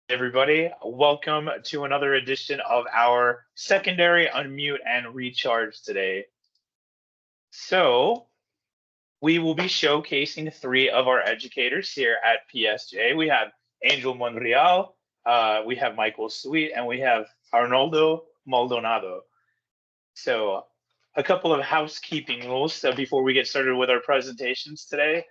everybody. Welcome to another edition of our secondary unmute and recharge today. So, we will be showcasing three of our educators here at PSJA. We have Angel Monreal, we have Michael Sweet, and we have Arnoldo Maldonado. So, a couple of housekeeping rules before we get started with our presentations today.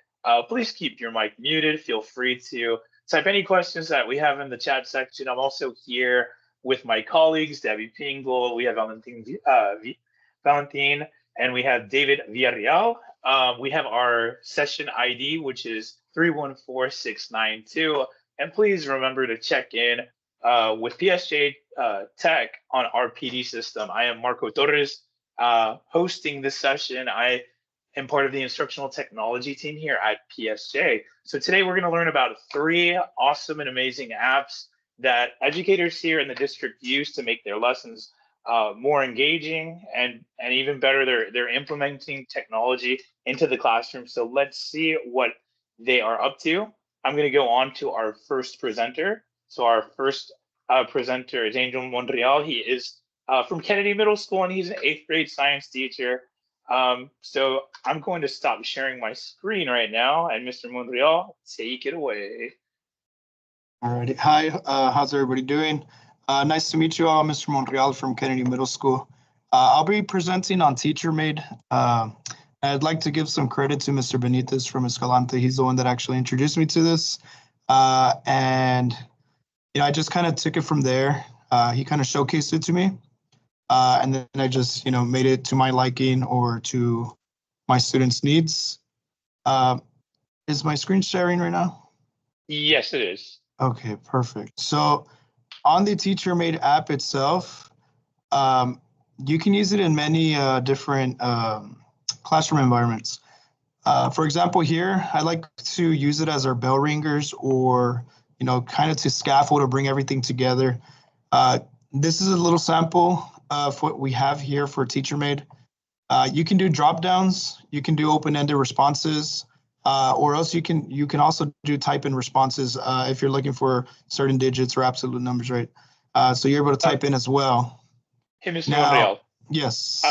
Please keep your mic muted. Feel free to type any questions that we have in the chat section. I'm also here with my colleagues, Debbie Pingle, we have Valentin, and we have David Villarreal. We have our session ID, which is 314692. And please remember to check in with PSJ Tech on our PD system. I am Marco Torres, hosting this session. I am part of the instructional technology team here at PSJ. So today we're going to learn about three awesome and amazing apps that educators here in the district use to make their lessons more engaging and even better, they're implementing technology into the classroom. So let's see what they are up to. I'm going to go on to our first presenter. So our first presenter is Angel Monreal. He is from Kennedy Middle School, and he's an 8th grade science teacher. So I'm going to stop sharing my screen right now, and Mr. Monreal, take it away. Alrighty. Hi, how's everybody doing? Nice to meet you all. Mr. Monreal from Kennedy Middle School. I'll be presenting on TeacherMade. I'd like to give some credit to Mr. Benitez from Escalante. He's the one that actually introduced me to this. And I just kind of took it from there. He kind of showcased it to me. And then I just, made it to my liking or to my students' needs. Is my screen sharing right now? Yes, it is. Okay, perfect. So on the TeacherMade app itself, you can use it in many different classroom environments. For example, here, I like to use it as our bell ringers or, kind of to scaffold or bring everything together. This is a little sample of what we have here for TeacherMade. You can do drop downs, you can do open-ended responses, or else you can also do type-in responses if you're looking for certain digits or absolute numbers, right? So you're able to type in as well. Hey, Mr. Monreal. Yes.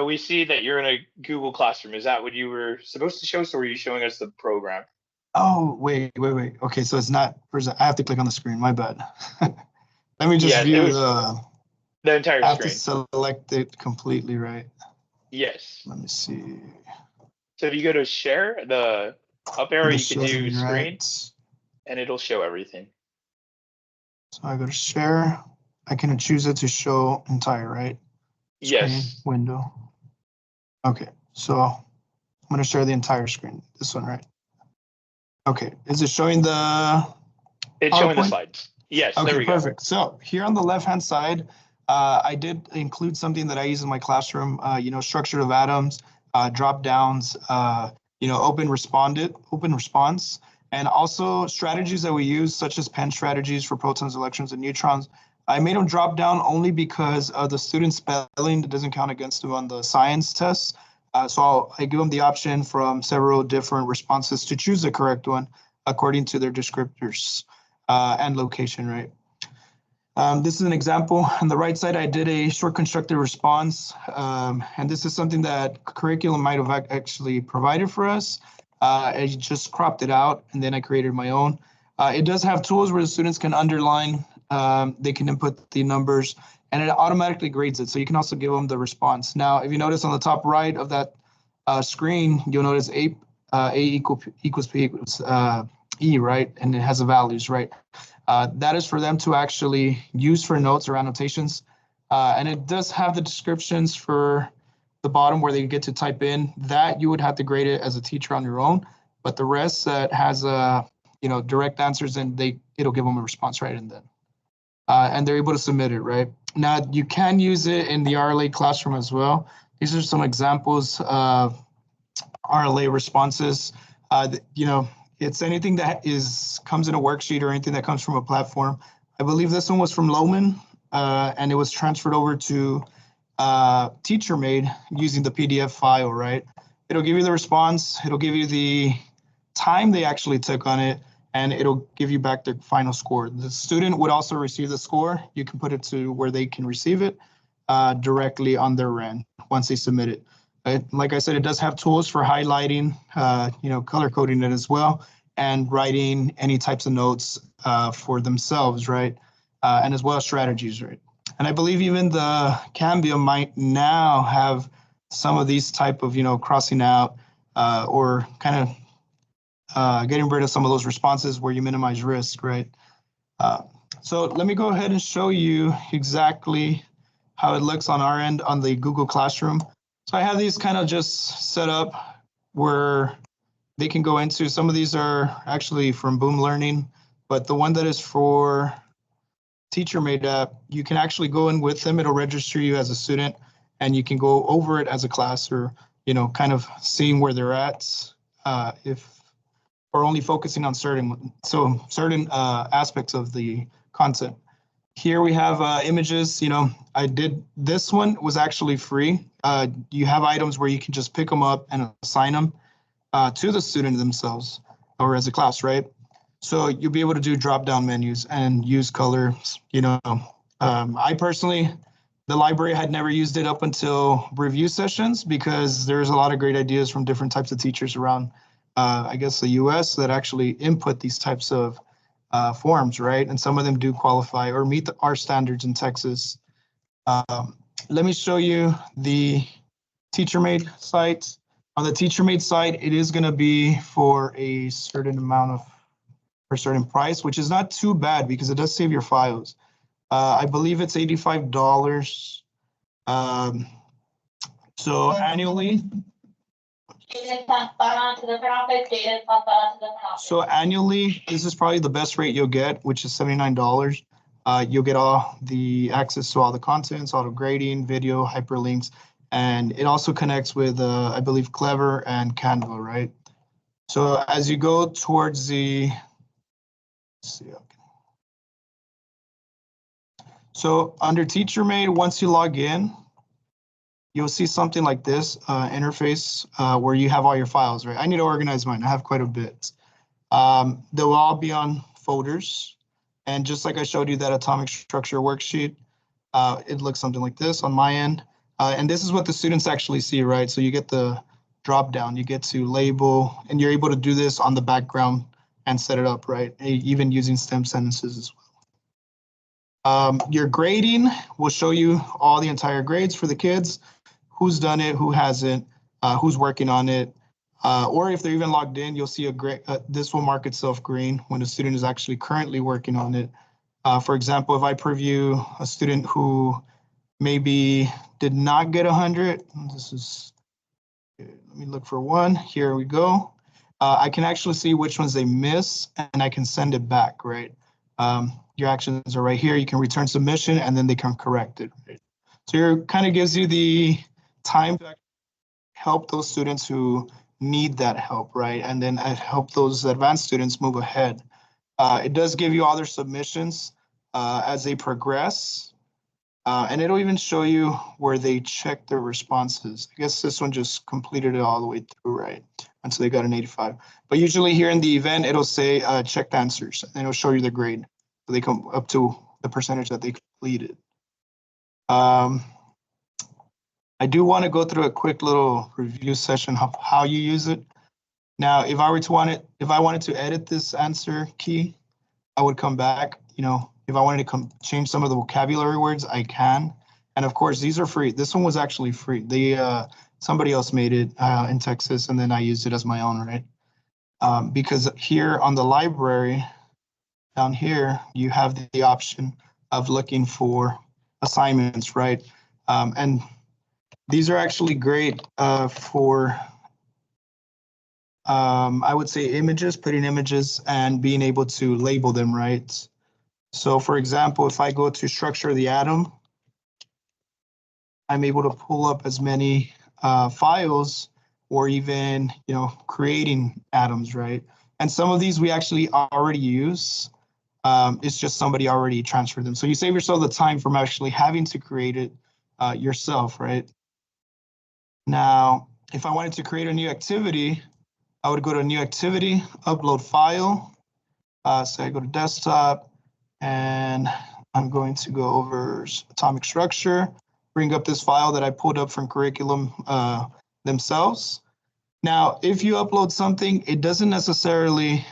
We see that you're in a Google Classroom. Is that what you were supposed to show us, or were you showing us the program? Oh, wait. Okay, so it's not, I have to click on the screen, my bad. Let me just view the entire screen. I have to select it completely, right? Yes. Let me see. So if you go to share, the up arrow, you can do screen, right, and it'll show everything. So I go to share. I can choose it to show entire, right? Screen, yes. Window. Okay, so I'm going to share the entire screen. This one, right? Okay, is it showing the It's showing the slides. Yes, okay, there we perfect. go. So here on the left-hand side, I did include something that I use in my classroom, structure of atoms, drop downs, open response, and also strategies that we use, such as pen strategies for protons, electrons, and neutrons. I made them drop down only because of the student spelling that doesn't count against them on the science tests. So I give them the option from several different responses to choose the correct one according to their descriptors and location, right? This is an example. On the right side, I did a short constructed response, and this is something that curriculum might have actually provided for us. I just cropped it out, and then I created my own. It does have tools where the students can underline, they can input the numbers, and it automatically grades it. So you can also give them the response. Now, if you notice on the top right of that screen, you'll notice A equals P equals E, right? And it has the values, right? That is for them to actually use for notes or annotations. And it does have the descriptions for the bottom where they get to type in. That you would have to grade it as a teacher on your own. But the rest that has direct answers, and it'll give them a response right and then. And they're able to submit it, right? Now, you can use it in the RLA classroom as well. These are some examples of RLA responses. It's anything that comes in a worksheet or anything that comes from a platform. I believe this one was from Lohman, and it was transferred over to TeacherMade using the PDF file, right? It'll give you the response. It'll give you the time they actually took on it, and it'll give you back their final score. The student would also receive the score. You can put it to where they can receive it directly on their end once they submit it. Like I said, it does have tools for highlighting, color coding it as well, and writing any types of notes for themselves, right? And as well as strategies, right? And I believe even the Cambia might now have some of these type of, crossing out or kind of getting rid of some of those responses where you minimize risk, right? So let me go ahead and show you exactly how it looks on our end on the Google Classroom. So I have these kind of just set up where they can go into. Some of these are actually from Boom Learning, but the one that is for TeacherMade app, you can actually go in with them. It'll register you as a student, and you can go over it as a class, or kind of seeing where they're at, if or only focusing on certain aspects of the content. Here we have images. I did this one was actually free. You have items where you can just pick them up and assign them to the student themselves or as a class, right? So you'll be able to do drop-down menus and use colors. I personally, the library had never used it up until review sessions because there's a lot of great ideas from different types of teachers around, I guess, the US that actually input these types of forms, right? And some of them do qualify or meet our standards in Texas. Let me show you the TeacherMade site. On the TeacherMade site, it is going to be for a certain price, which is not too bad because it does save your files. I believe it's $85. So annually. So annually, this is probably the best rate you'll get, which is $79. You'll get all the access to all the contents, auto grading, video, hyperlinks, and it also connects with, I believe, Clever and Canva, right? So as you go towards the, let's see, okay. So under TeacherMade, once you log in, you'll see something like this interface where you have all your files, right? I need to organize mine. I have quite a bit. They'll all be on folders. And just like I showed you that atomic structure worksheet, it looks something like this on my end. And this is what the students actually see, right? So you get the drop down, you get to label, and you're able to do this on the background and set it up, right? Even using STEM sentences as well. Your grading will show you all the entire grades for the kids, who's done it, who hasn't, who's working on it. Or if they're even logged in, you'll see a grade. This will mark itself green when the student is actually currently working on it. For example, if I preview a student who maybe did not get 100, this is, let me look for one. Here we go. I can actually see which ones they miss, and I can send it back, right? Your actions are right here. You can return submission, and then they can correct it. Right? So it kind of gives you the time to help those students who need that help, right? And then help those advanced students move ahead. It does give you all their submissions as they progress. And it'll even show you where they check their responses. I guess this one just completed it all the way through, right? Until they got an 85. But usually here in the event, it'll say checked answers, and it'll show you the grade. So they come up to the percentage that they completed. I do want to go through a quick little review session of how you use it. Now, if I wanted to edit this answer key, I would come back. If I wanted to change some of the vocabulary words, I can. And of course, these are free. This one was actually free. Somebody else made it in Texas, and then I used it as my own, right? Because here on the library, down here, you have the option of looking for assignments, right? And these are actually great for, I would say, images, putting images and being able to label them, right? So for example, if I go to structure the atom, I'm able to pull up as many files or even, creating atoms, right? And some of these we actually already use. It's just somebody already transferred them. So you save yourself the time from actually having to create it yourself, right? Now, if I wanted to create a new activity, I would go to new activity, upload file, So I go to desktop, and I'm going to go over atomic structure, bring up this file that I pulled up from curriculum themselves. Now, if you upload something, it doesn't necessarily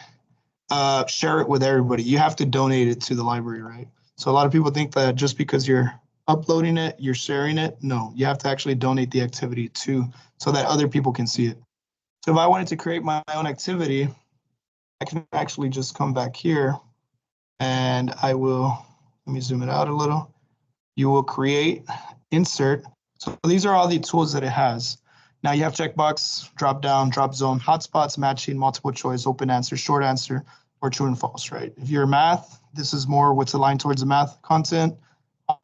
share it with everybody. You have to donate it to the library, right? So a lot of people think that just because you're uploading it, you're sharing it. No, you have to actually donate the activity to so that other people can see it. So if I wanted to create my own activity, I can actually just come back here and I will, let me zoom it out a little. You will create, insert. So these are all the tools that it has. Now you have checkbox, drop down, drop zone, hotspots, matching, multiple choice, open answer, short answer, or true and false, right? If you're math, this is more what's aligned towards the math content,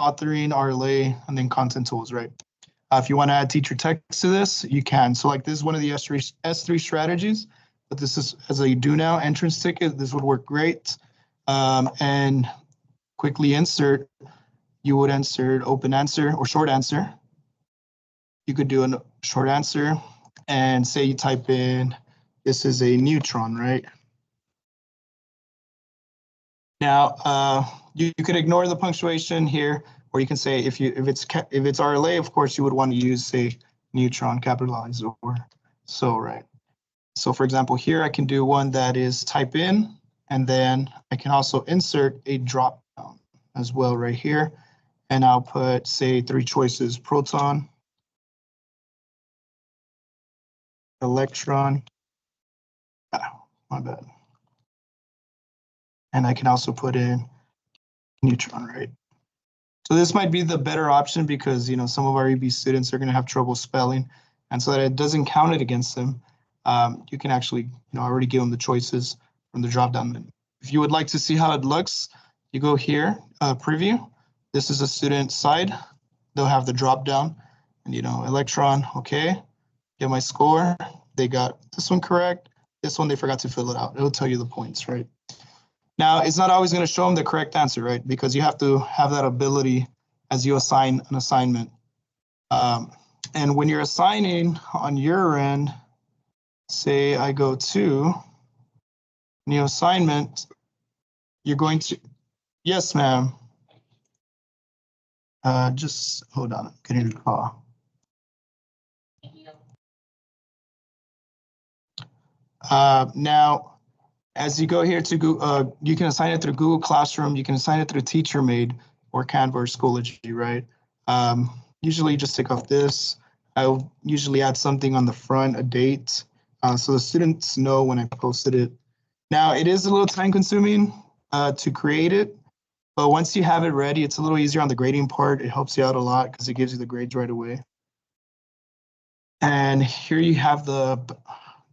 authoring, RLA, and then content tools, right? If you want to add teacher text to this, you can. So like this is one of the S3 strategies, but this is as a do now entrance ticket. This would work great. And quickly insert, you would insert open answer or short answer. You could do a short answer and say you type in, this is a neutron, right? Now, you could ignore the punctuation here, or you can say if it's RLA, of course, you would want to use say neutron capitalized or so, right? So for example, here I can do one that is type in, and then I can also insert a drop down as well right here. And I'll put say 3 choices, proton, electron, my bad. And I can also put in neutron, right? So this might be the better option because, you know, some of our EB students are going to have trouble spelling. And so that it doesn't count it against them, you can actually, you know, already give them the choices from the drop-down menu. If you would like to see how it looks, you go here, preview. This is a student side. They'll have the drop-down and, you know, electron, okay. Get my score. They got this one correct. This one, they forgot to fill it out. It'll tell you the points, right? Now, it's not always going to show them the correct answer, right? Because you have to have that ability as you assign an assignment. And when you're assigning on your end, say I go to new assignment, you're going to, yes, ma'am. Just hold on, I'm getting a call. Now, as you go here to Google, you can assign it through Google Classroom, you can assign it through TeacherMade or Canva or Schoology, right? Usually just take off this. I'll usually add something on the front, a date, so the students know when I posted it. Now, it is a little time consuming to create it, but once you have it ready, it's a little easier on the grading part. It helps you out a lot because it gives you the grades right away. And here you have the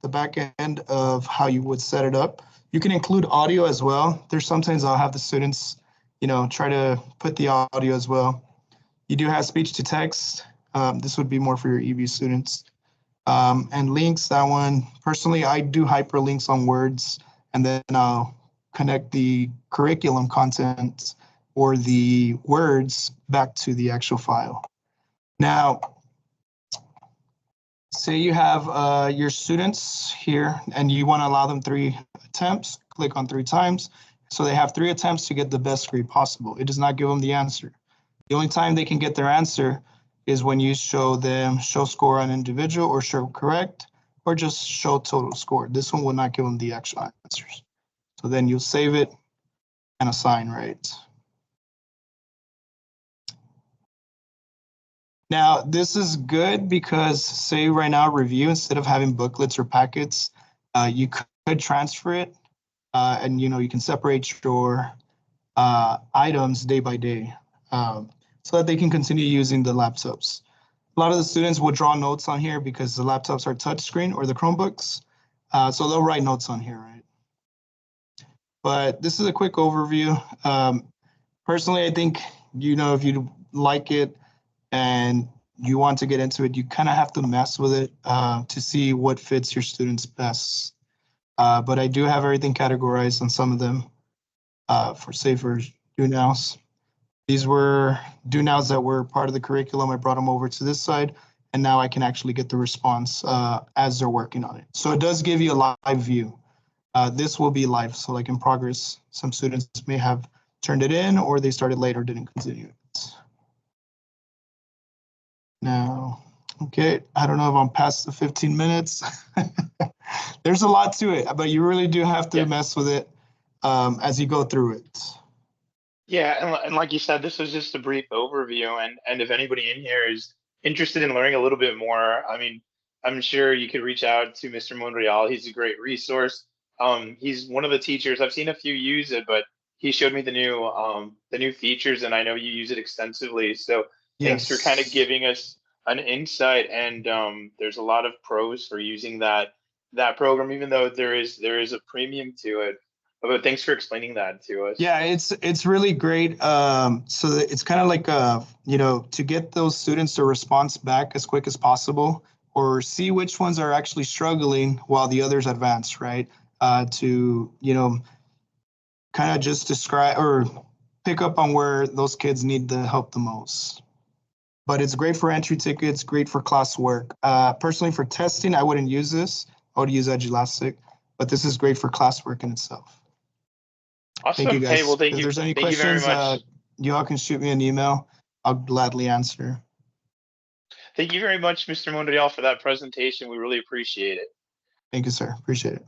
back end of how you would set it up. You can include audio as well. There's sometimes I'll have the students, you know, try to put the audio as well. You do have speech to text. This would be more for your EB students. And links, that one, personally, I do hyperlinks on words, and then I'll connect the curriculum content or the words back to the actual file. Now, say you have your students here and you want to allow them 3 attempts, click on 3 times. So they have 3 attempts to get the best grade possible. It does not give them the answer. The only time they can get their answer is when you show them show score on individual or show correct or just show total score. This one will not give them the actual answers. So then you'll save it and assign, right? Now, this is good because say right now review, instead of having booklets or packets, you could transfer it and, you know, you can separate your items day by day so that they can continue using the laptops. A lot of the students will draw notes on here because the laptops are touchscreen or the Chromebooks. So they'll write notes on here, right? But this is a quick overview. Personally, I think, you know, if you like it, and you want to get into it, you kind of have to mess with it to see what fits your students best. But I do have everything categorized on some of them for do nows. These were do nows that were part of the curriculum. I brought them over to this side, and now I can actually get the response as they're working on it. So it does give you a live view. This will be live, so like in progress. Some students may have turned it in or they started late or didn't continue it. Now, okay, I don't know if I'm past the 15 minutes. There's a lot to it, but you really do have to mess with it as you go through it. Yeah, and like you said, this was just a brief overview, and if anybody in here is interested in learning a little bit more, I mean, I'm sure you could reach out to Mr. Monreal. He's a great resource. He's one of the teachers. I've seen a few use it, but he showed me the new features, and I know you use it extensively. So thanks for kind of giving us an insight. And there's a lot of pros for using that program, even though there is a premium to it. But thanks for explaining that to us. Yeah, it's really great. So it's kind of like to get those students to response back as quick as possible, or see which ones are actually struggling while the others advance, right? To kind of just describe or pick up on where those kids need the help the most. But it's great for entry tickets, great for classwork. Personally, for testing, I wouldn't use this. I would use Edulastic, but this is great for classwork in itself. Awesome. Thank you, guys. Hey, well, thank if you. there's any thank questions, you very much. You all can shoot me an email. I'll gladly answer. Thank you very much, Mr. Monreal, for that presentation. We really appreciate it. Thank you, sir. Appreciate it.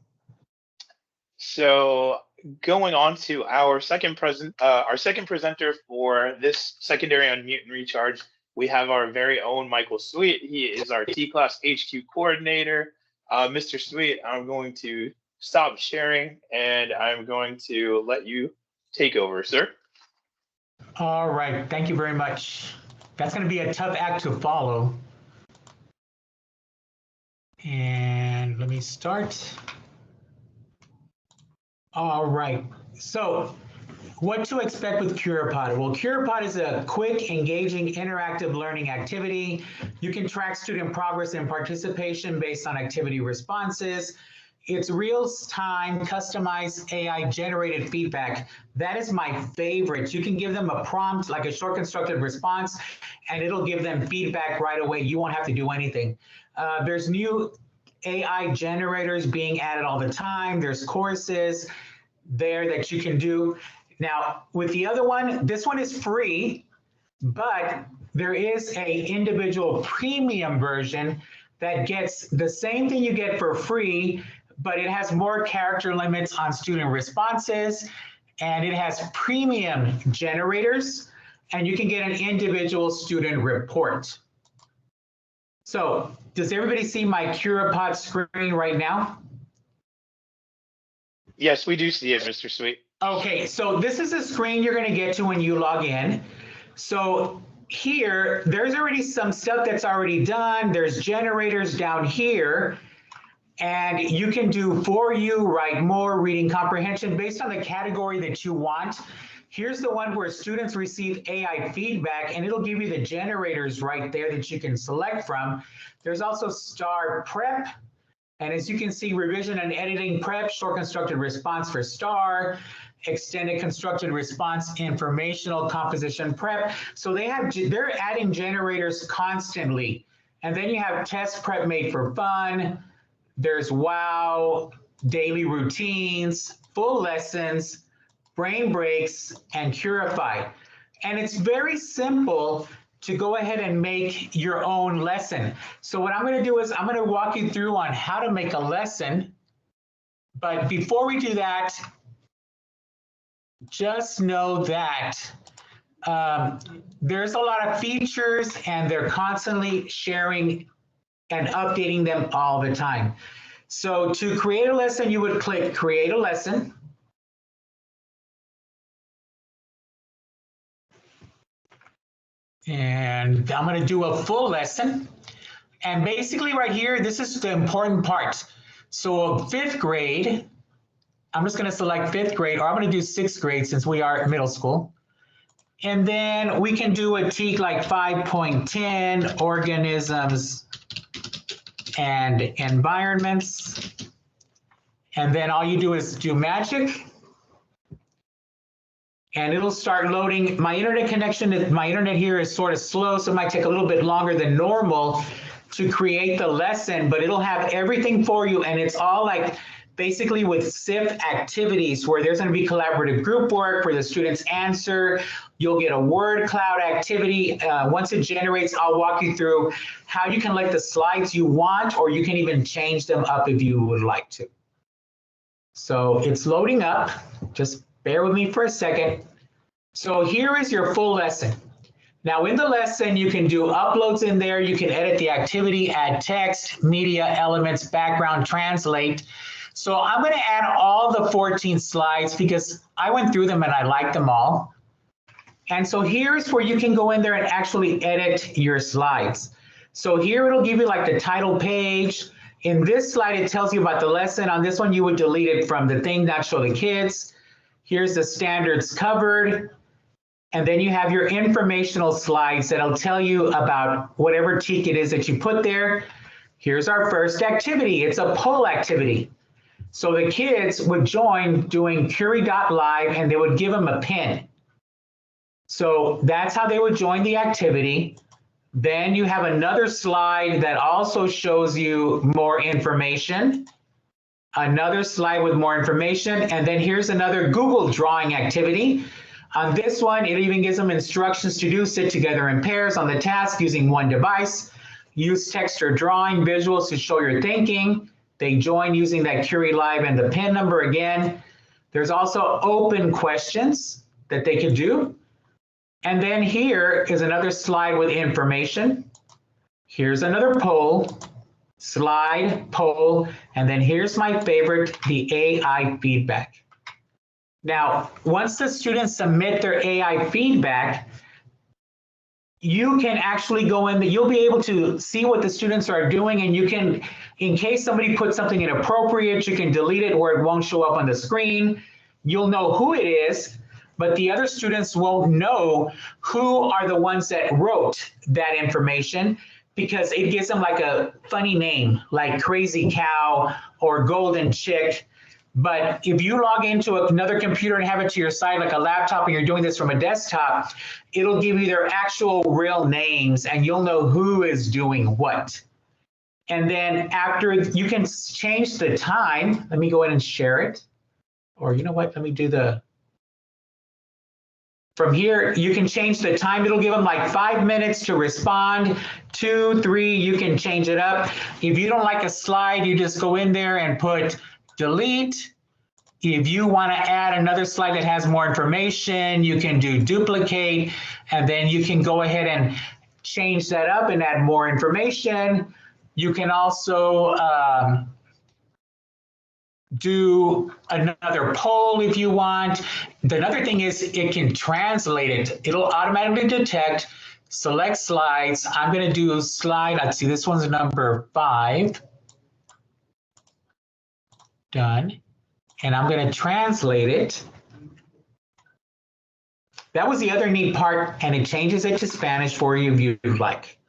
So going on to our second presenter for this secondary unmute and recharge, we have our very own Michael Sweet. He is our T-Class HQ coordinator. Mr. Sweet, I'm going to stop sharing and I'm going to let you take over, sir. All right, thank you very much. That's going to be a tough act to follow. And let me start. All right, so what to expect with CuraPod? Well, CuraPod is a quick, engaging, interactive learning activity. You can track student progress and participation based on activity responses. It's real-time, customized AI-generated feedback. That is my favorite. You can give them a prompt, like a short constructed response, and it'll give them feedback right away. You won't have to do anything. There's new AI generators being added all the time. There's courses there that you can do. Now, with the other one, this one is free, but there is an individual premium version that gets the same thing you get for free, but it has more character limits on student responses, and it has premium generators, and you can get an individual student report. So does everybody see my CuraPod screen right now? Yes, we do see it, Mr. Sweet. Okay, so this is a screen you're going to get to when you log in. So here, there's already some stuff that's already done. There's generators down here. And you can do for you, write more, reading comprehension based on the category that you want. Here's the one where students receive AI feedback, and it'll give you the generators right there that you can select from. There's also STAR Prep. And as you can see, revision and editing prep, short constructed response for STAR, extended constructed response, informational composition prep. So they're adding generators constantly. And then you have test prep made for fun. There's WOW, daily routines, full lessons, brain breaks, and Curify. And it's very simple to go ahead and make your own lesson. So what I'm going to do is I'm going to walk you through on how to make a lesson. But before we do that, just know that there's a lot of features and they're constantly sharing and updating them all the time. So to create a lesson, you would click Create a Lesson. And I'm going to do a full lesson. And basically right here, this is the important part. So 5th grade, I'm just going to select 5th grade, or I'm going to do 6th grade since we are middle school. And then we can do a TEAC like 5.10, organisms and environments. And then all you do is do magic. And it'll start loading. My internet connection, my internet here is sort of slow, so it might take a little bit longer than normal to create the lesson, but it'll have everything for you. And it's all like basically with SIF activities where there's going to be collaborative group work where the students answer. You'll get a word cloud activity. Once it generates, I'll walk you through how you can let the slides you want, or you can even change them up if you would like to. So it's loading up. Just bear with me for a second. So here is your full lesson. Now in the lesson, you can do uploads in there. You can edit the activity, add text, media, elements, background, translate. So I'm going to add all the 14 slides because I went through them and I liked them all. And so here's where you can go in there and actually edit your slides. So here it'll give you like the title page. In this slide, it tells you about the lesson. On this one, you would delete it from the thing, not show the kids. Here's the standards covered. And then you have your informational slides that'll tell you about whatever TEK it is that you put there. Here's our first activity. It's a poll activity. So the kids would join doing Curie.live and they would give them a pin. So that's how they would join the activity. Then you have another slide that also shows you more information. Another slide with more information. And then here's another Google drawing activity. On this one, it even gives them instructions to do sit together in pairs on the task using one device. Use text or drawing visuals to show your thinking. They join using that Curie Live and the pin number again. There's also open questions that they could do. And then here is another slide with information. Here's another poll, slide, poll, and then here's my favorite, the AI feedback. Now, once the students submit their AI feedback, you can actually go in, you'll be able to see what the students are doing, and you can, in case somebody puts something inappropriate, you can delete it where it won't show up on the screen. You'll know who it is, but the other students won't know who are the ones that wrote that information because it gives them like a funny name, like Crazy Cow or Golden Chick. But if you log into another computer and have it to your side, like a laptop, and you're doing this from a desktop, it'll give you their actual real names and you'll know who is doing what. And then after, you can change the time. Let me go ahead and share it. Or you know what, let me do the, from here, you can change the time. It'll give them like 5 minutes to respond, 2, 3, you can change it up. If you don't like a slide, you just go in there and put delete. If you want to add another slide that has more information, you can do duplicate, and then you can go ahead and change that up and add more information. You can also do another poll if you want. Another thing is it can translate it. It'll automatically detect, select slides. I'm going to do slide, let's see, this one's number 5. Done. And I'm going to translate it. That was the other neat part, and it changes it to Spanish for you if you'd like.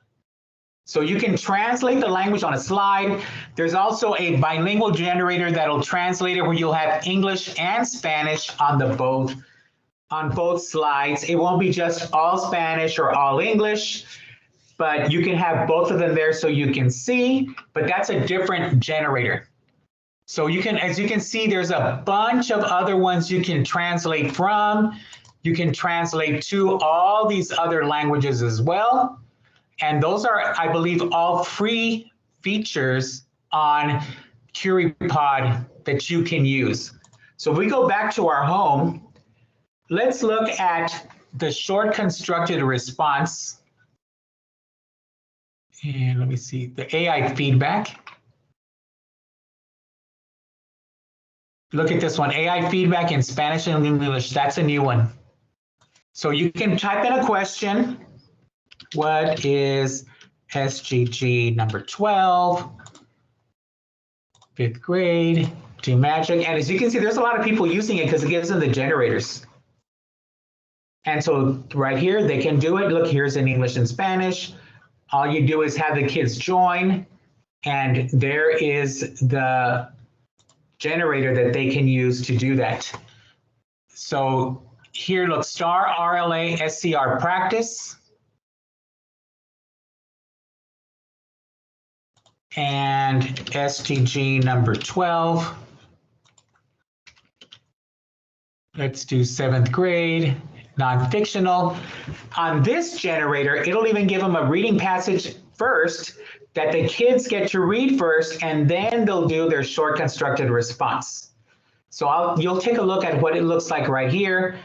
So you can translate the language on a slide. There's also a bilingual generator that'll translate it where you'll have English and Spanish on both slides. It won't be just all Spanish or all English, but you can have both of them there so you can see, but that's a different generator. So you can, as you can see, there's a bunch of other ones you can translate from. You can translate to all these other languages as well. And those are, I believe, all free features on CuriePod that you can use. So if we go back to our home, let's look at the short constructed response. And let me see, the AI feedback. Look at this one, AI feedback in Spanish and English. That's a new one. So you can type in a question. What is SGG number 12? 5th grade, do magic. And as you can see, there's a lot of people using it because it gives them the generators. And so right here, they can do it. Look, here's in English and Spanish. All you do is have the kids join, and there is the generator that they can use to do that. So here, look, star RLA SCR practice. And STG number 12. Let's do 7th grade, non-fictional. On this generator, it'll even give them a reading passage first that the kids get to read first, and then they'll do their short constructed response. So you'll take a look at what it looks like right here.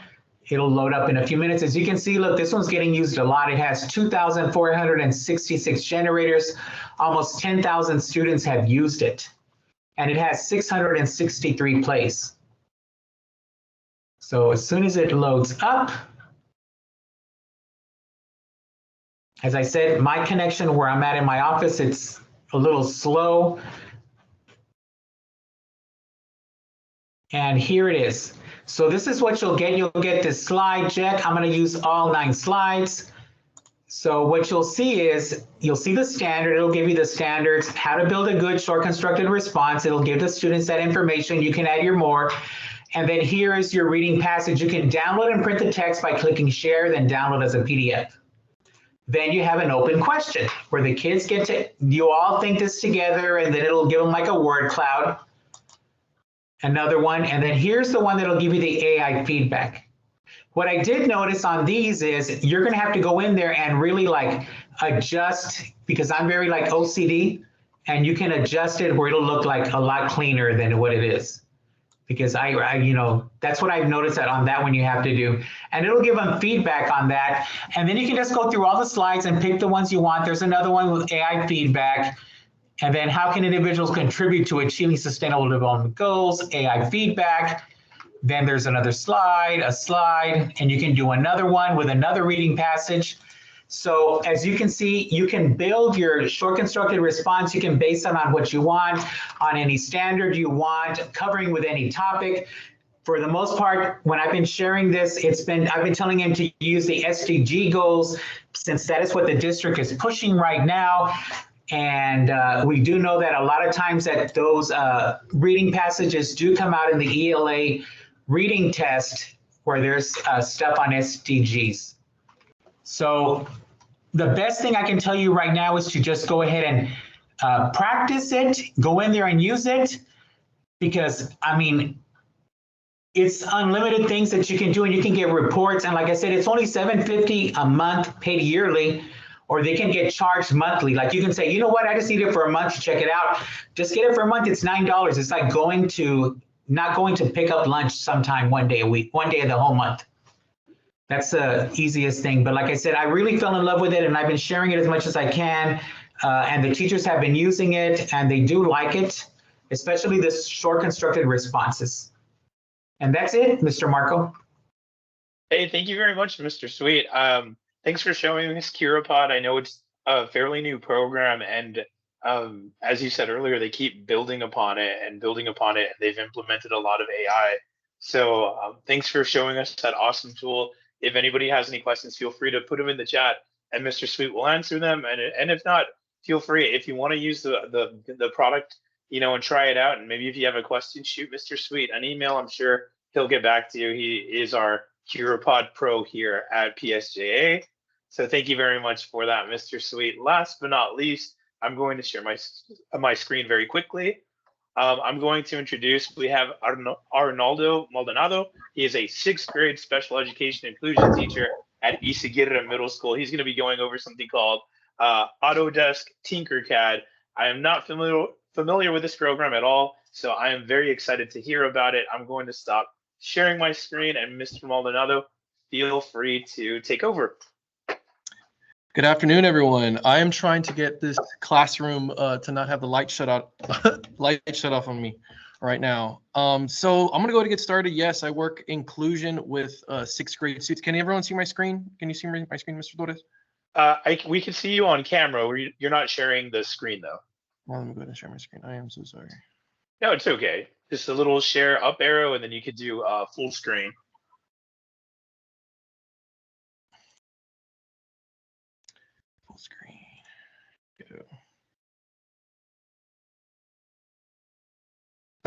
It'll load up in a few minutes. As you can see, look, this one's getting used a lot. It has 2,466 generators. Almost 10,000 students have used it. And it has 663 plays. So as soon as it loads up, as I said, my connection where I'm at in my office, it's a little slow. And here it is. So this is what you'll get. You'll get this slide deck. I'm going to use all 9 slides. So what you'll see is, you'll see the standard. It'll give you the standards, how to build a good short constructed response. It'll give the students that information. You can add your more. And then here is your reading passage. You can download and print the text by clicking share, then download as a PDF. Then you have an open question where the kids get to, you all think this together, and then it'll give them like a word cloud. Another one, and then here's the one that'll give you the AI feedback. What I did notice on these is you're gonna have to go in there and really like adjust, because I'm very like OCD, and you can adjust it where it'll look like a lot cleaner than what it is. Because I you know, that's what I've noticed that on that one you have to do. And it'll give them feedback on that. And then you can just go through all the slides and pick the ones you want. There's another one with AI feedback. And then how can individuals contribute to achieving sustainable development goals, AI feedback. Then there's another slide, a slide, and you can do another one with another reading passage. So as you can see, you can build your short constructed response. You can base it on what you want, on any standard you want, covering with any topic. For the most part, when I've been sharing this, I've been telling him to use the SDG goals, since that is what the district is pushing right now. And we do know that a lot of times that those reading passages do come out in the ELA reading test where there's stuff on SDGs. So the best thing I can tell you right now is to just go ahead and practice it, go in there and use it, because I mean, it's unlimited things that you can do, and you can get reports. And like I said, it's only $750 a month paid yearly, or they can get charged monthly. Like you can say, you know what, I just need it for a month to check it out. Just get it for a month, it's $9. It's like not going to pick up lunch sometime one day a week, one day of the whole month. That's the easiest thing. But like I said, I really fell in love with it, and I've been sharing it as much as I can. And the teachers have been using it, and they do like it, especially the short constructed responses. And that's it, Mr. Marco. Hey, thank you very much, Mr. Sweet. Thanks for showing this CuraPod. I know it's a fairly new program, and as you said earlier, they keep building upon it and building upon it, and they've implemented a lot of AI. So thanks for showing us that awesome tool. If anybody has any questions, feel free to put them in the chat, and Mr. Sweet will answer them. And if not, feel free, if you want to use the product, you know, and try it out. And maybe if you have a question, shoot Mr. Sweet an email. I'm sure he'll get back to you. He is our CuraPod Pro here at PSJA. So thank you very much for that, Mr. Sweet. Last but not least, I'm going to share my screen very quickly. I'm going to introduce, we have Arnaldo Maldonado. He is a 6th grade special education inclusion teacher at Isigirra Middle School. He's going to be going over something called Autodesk Tinkercad. I am not familiar with this program at all, so I am very excited to hear about it. I'm going to stop sharing my screen, and Mr. Maldonado, feel free to take over. Good afternoon, everyone. I am trying to get this classroom to not have the light shut off on me right now. So I'm gonna go to get started. Yes, I work inclusion with 6th grade students. Can everyone see my screen? Can you see my screen, Mr. Torres? We can see you on camera. You're not sharing the screen though. Well, let me go ahead and share my screen. I am so sorry. No, it's okay. Just a little share up arrow, and then you could do full screen. Full screen. Go.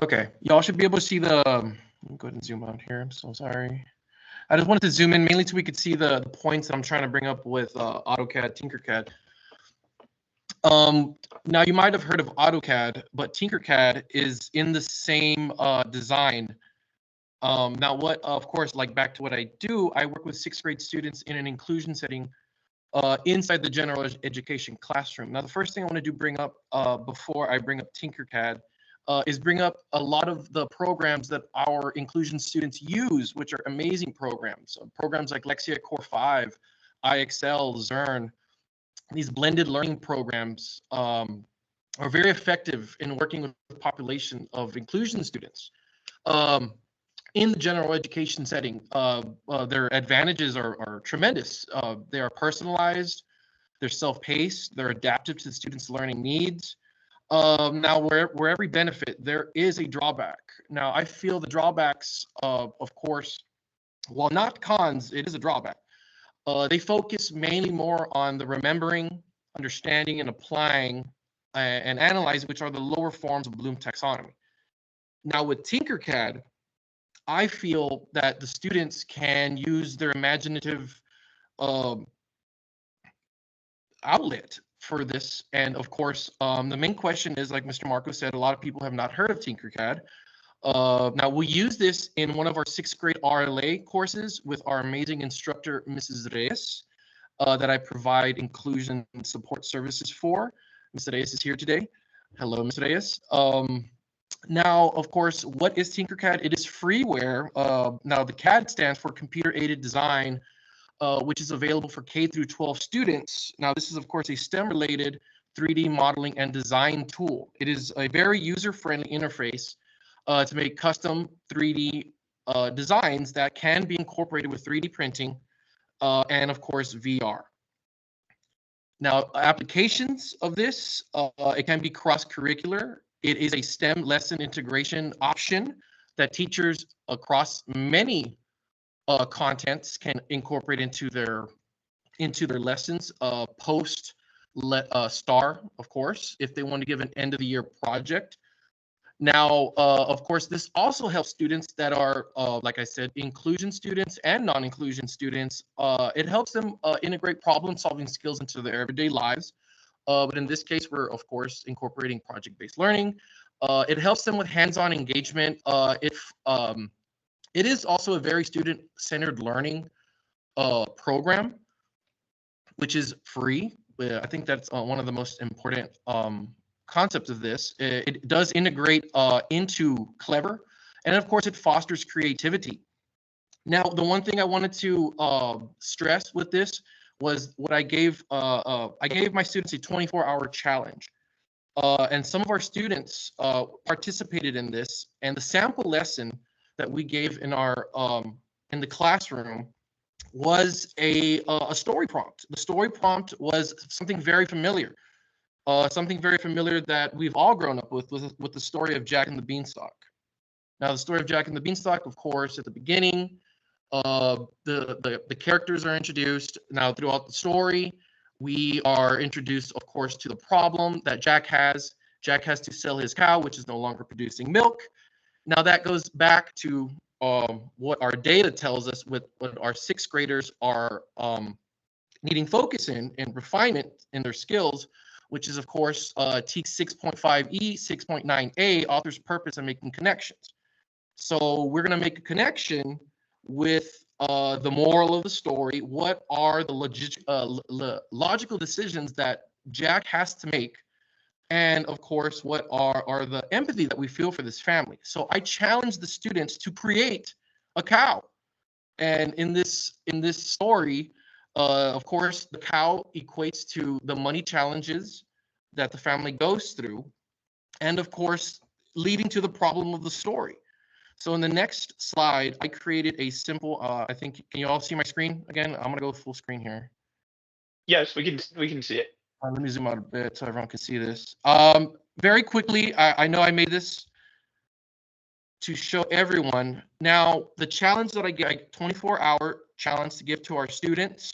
Okay, y'all should be able to see the. Let me go ahead and zoom out here. I'm so sorry. I just wanted to zoom in mainly so we could see the points that I'm trying to bring up with AutoCAD, Tinkercad. Now you might have heard of AutoCAD, but Tinkercad is in the same design Now, what, of course, like back to what I do, I work with 6th grade students in an inclusion setting inside the general education classroom. Now, the first thing I want to do bring up before I bring up Tinkercad is bring up a lot of the programs that our inclusion students use, which are amazing programs. Programs like Lexia Core 5, IXL, Zern. These blended learning programs are very effective in working with the population of inclusion students. In the general education setting, their advantages are tremendous. They are personalized, they're self-paced, they're adaptive to the students' learning needs. Now, where every benefit, there is a drawback. Now, I feel the drawbacks, of course, while not cons, it is a drawback. They focus mainly more on the remembering, understanding, and applying and analyzing, which are the lower forms of Bloom taxonomy. Now, with Tinkercad, I feel that the students can use their imaginative outlet for this. And of course, the main question is, like Mr. Marco said, a lot of people have not heard of Tinkercad. Now, we use this in one of our 6th grade RLA courses with our amazing instructor, Mrs. Reyes, that I provide inclusion and support services for. Ms. Reyes is here today. Hello, Ms. Reyes. Now, of course, what is Tinkercad? It is freeware. Now, the CAD stands for Computer Aided Design, which is available for K through 12 students. Now, this is, of course, a STEM-related 3D modeling and design tool. It is a very user-friendly interface to make custom 3D designs that can be incorporated with 3D printing and, of course, VR. Now, applications of this, it can be cross-curricular. It is a STEM lesson integration option that teachers across many contents can incorporate into their lessons post STAR, of course, if they want to give an end of the year project. Now, of course, this also helps students that are, like I said, inclusion students and non-inclusion students. It helps them integrate problem-solving skills into their everyday lives. But in this case, we're, of course, incorporating project-based learning. It helps them with hands-on engagement. It is also a very student-centered learning program, which is free. I think that's one of the most important concepts of this. It does integrate into Clever, and of course, it fosters creativity. Now, the one thing I wanted to stress with this was what I gave my students a 24-hour challenge. And some of our students participated in this, and the sample lesson that we gave in our in the classroom was a story prompt. The story prompt was something very familiar that we've all grown up with the story of Jack and the Beanstalk. Now, the story of Jack and the Beanstalk, of course, at the beginning, the characters are introduced. Now, throughout the story, we are introduced, of course, to the problem that Jack has. Jack has to sell his cow, which is no longer producing milk. Now, that goes back to what our data tells us with what our 6th graders are needing focus in and refinement in their skills, which is, of course, TEAC 6.5E, 6.9A, author's purpose and making connections. So we're going to make a connection with the moral of the story. What are the logical decisions that Jack has to make? And of course, what are the empathy that we feel for this family? So I challenge the students to create a cow. And in this story, of course, the cow equates to the money challenges that the family goes through, and of course, leading to the problem of the story. So in the next slide, I created a simple, I think, can you all see my screen again? I'm gonna go full screen here. Yes, we can see it. Let me zoom out a bit so everyone can see this. Very quickly, I know I made this to show everyone. Now, the challenge that I get, like 24-hour challenge to give to our students,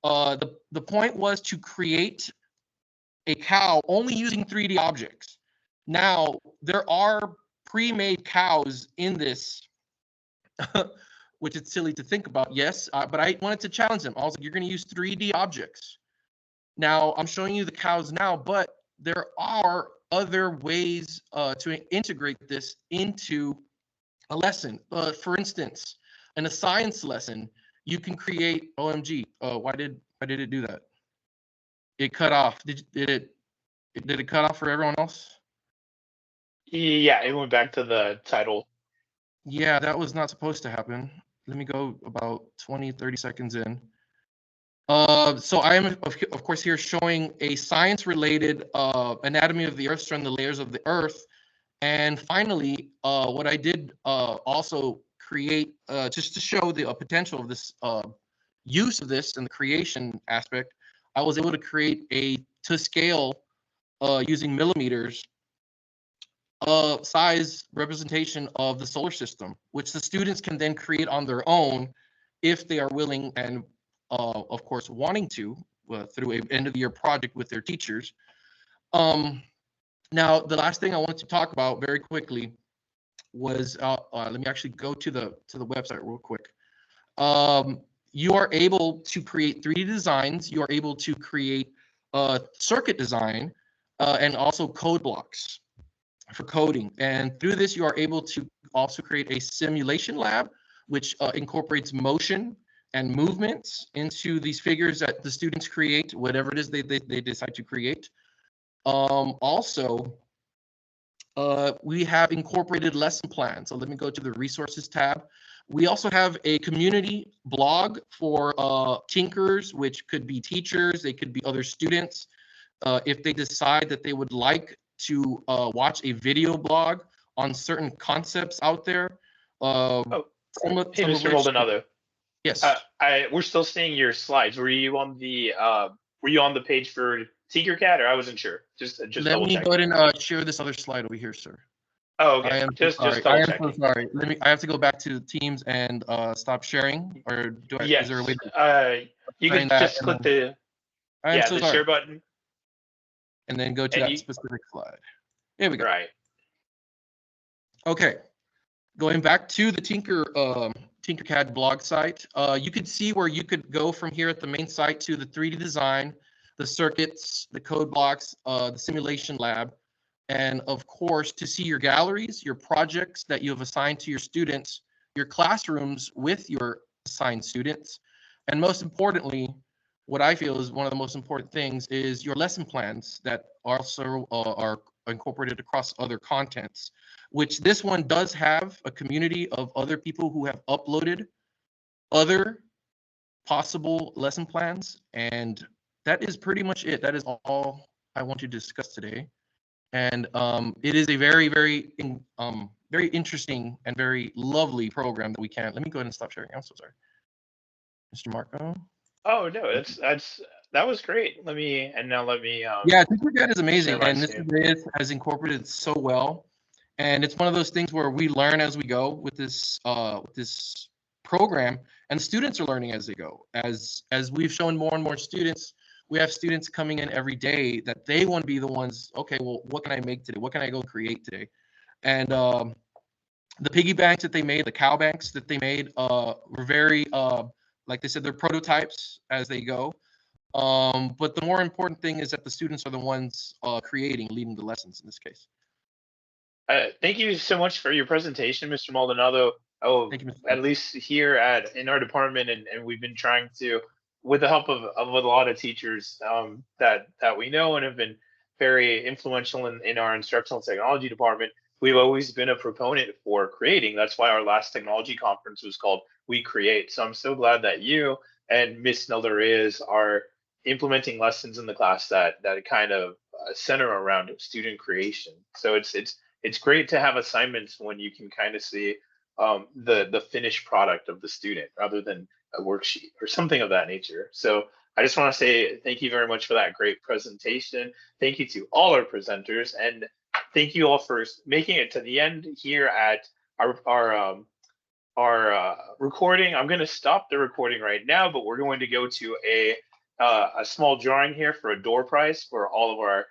the point was to create a cow only using 3D objects. Now, there are pre-made cows in this, which is silly to think about, yes, but I wanted to challenge them. I was like, you're going to use 3D objects. Now, I'm showing you the cows now, but there are other ways to integrate this into a lesson. For instance, in a science lesson, you can create, OMG, why did it do that? It cut off. Did it cut off for everyone else? Yeah, it went back to the title. Yeah, that was not supposed to happen. Let me go about 20, 30 seconds in. So I am, of course, here showing a science-related anatomy of the Earth, showing the layers of the Earth. And finally, what I did also create, just to show the potential of this use of this in the creation aspect, I was able to create a to scale using millimeters size representation of the solar system, which the students can then create on their own if they are willing and, of course, wanting to through an end of the year project with their teachers. Now, the last thing I wanted to talk about very quickly was, let me actually go to the website real quick. You are able to create 3D designs. You are able to create circuit design and also code blocks for coding. And through this, you are able to also create a simulation lab, which incorporates motion and movements into these figures that the students create, whatever it is they decide to create. Also, we have incorporated lesson plans. So let me go to the resources tab. We also have a community blog for tinkers, which could be teachers, they could be other students. If they decide that they would like to watch a video blog on certain concepts out there. Oh, Some hey, of Mr. which, Maldonado. yes. We're still seeing your slides. Were you on the page for Tinkercad, or I wasn't sure? Just Let double me check. go ahead and share this other slide over here, sir. Oh, I okay. am Just sorry. I double am so checking. sorry. I have to go back to Teams and stop sharing, or is there a way Yes. to You find could that? just click the I am so the sorry. share button. And then go to And that you specific slide. There we go. right. Okay. Going back to the Tinkercad blog site, you could see where you could go from here at the main site to the 3D design, the circuits, the code blocks, the simulation lab, and of course, to see your galleries, your projects that you have assigned to your students, your classrooms with your assigned students, and most importantly, what I feel is one of the most important things is your lesson plans that also are incorporated across other contents, which this one does have a community of other people who have uploaded other possible lesson plans. And that is pretty much it. That is all I want to discuss today. And it is a very, very, very interesting and very lovely program that we can. Let me go ahead and stop sharing. I'm so sorry. Mr. Marco. Oh no, that was great. Let me Yeah, Tinkercad is share amazing, my and screen. Mr. has incorporated so well. And it's one of those things where we learn as we go with this program, and students are learning as they go. As we've shown more and more students, we have students coming in every day that they want to be the ones. Okay, well, what can I make today? What can I go create today? And the piggy banks that they made, the cow banks that they made, were very, like they said, they're prototypes as they go. But the more important thing is that the students are the ones creating, leading the lessons in this case. Thank you so much for your presentation, Mr. Maldonado. Oh, Thank you, Mr. at least here in our department, and we've been trying to, with the help of a lot of teachers that we know and have been very influential in our instructional technology department. We've always been a proponent for creating. That's why our last technology conference was called We Create. So I'm so glad that you and Miss Nelder are implementing lessons in the class that kind of center around student creation. So it's great to have assignments when you can kind of see the finished product of the student rather than a worksheet or something of that nature. So I just want to say thank you very much for that great presentation. Thank you to all our presenters, and thank you all for making it to the end here at our recording. I'm going to stop the recording right now, but we're going to go to a small drawing here for a door prize for all of our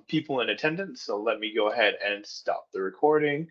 people in attendance. So let me go ahead and stop the recording.